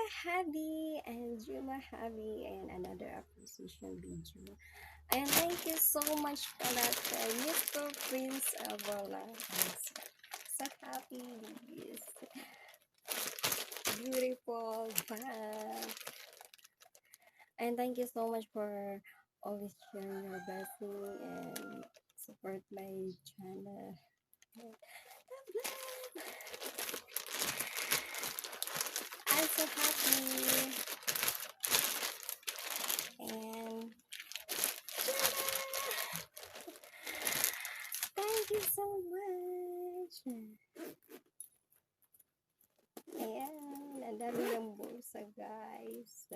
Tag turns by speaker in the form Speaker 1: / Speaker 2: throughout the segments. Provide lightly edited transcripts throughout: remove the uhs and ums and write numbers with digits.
Speaker 1: Kahabi and Juma Habi and another acquisition video. And thank you so much for that, Mr. Prince Avola. I'm so happy. Yes. Beautiful bag. And thank you so much for always sharing your blessing and support my channel. I'm so happy. And thank you so much. Ayan, ang dami ng bulsa, guys.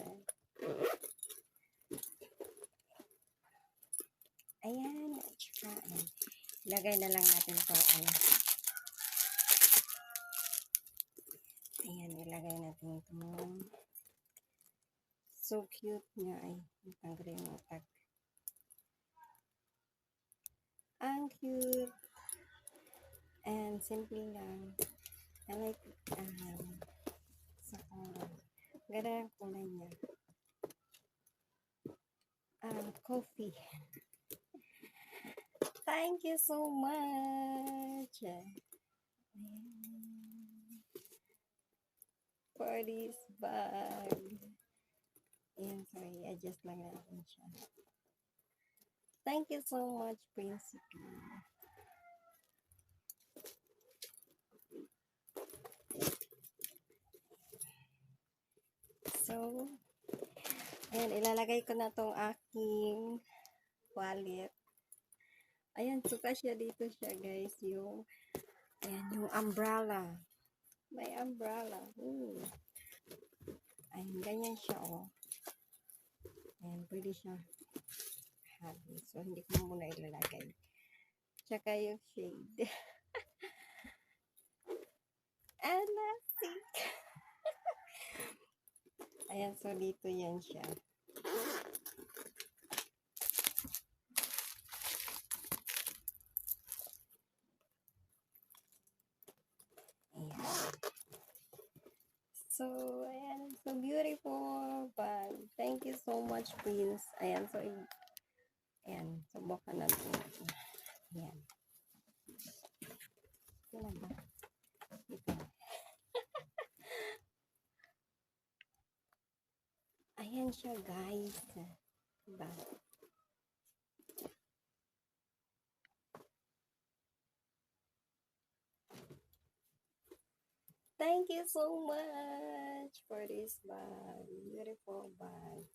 Speaker 1: Ayan, tsaka, ilagay na lang natin to. Ayan, ilagay natin ito. So cute nga ay. Tanggalin yung utak. Ang cute. And simple lang. I like sa kulay. Ganda ang kulay niya. Coffee. Thank you so much. For this bag. Ayan, sorry. Adjust lang natin siya. Thank you so much, Principe. So, ayan, ilalagay ko na tong aking wallet. Ayan, suka siya dito siya, guys. Ayan, yung umbrella. May umbrella. Ooh. Ayan, ganyan siya, oh. Ayan, pwede siya habi. So, hindi ko muna ilalagay. Tsaka yung shade. Elastic. Ayan, so dito yan siya. Ayan. So, ayan. So beautiful. But, thank you so much, Prince. Ayan, so, ayan. Subukan natin. Ayan. Sila ba? Ito. Ayan siya, guys. Diba? Thank you so much for this bag. Beautiful bag.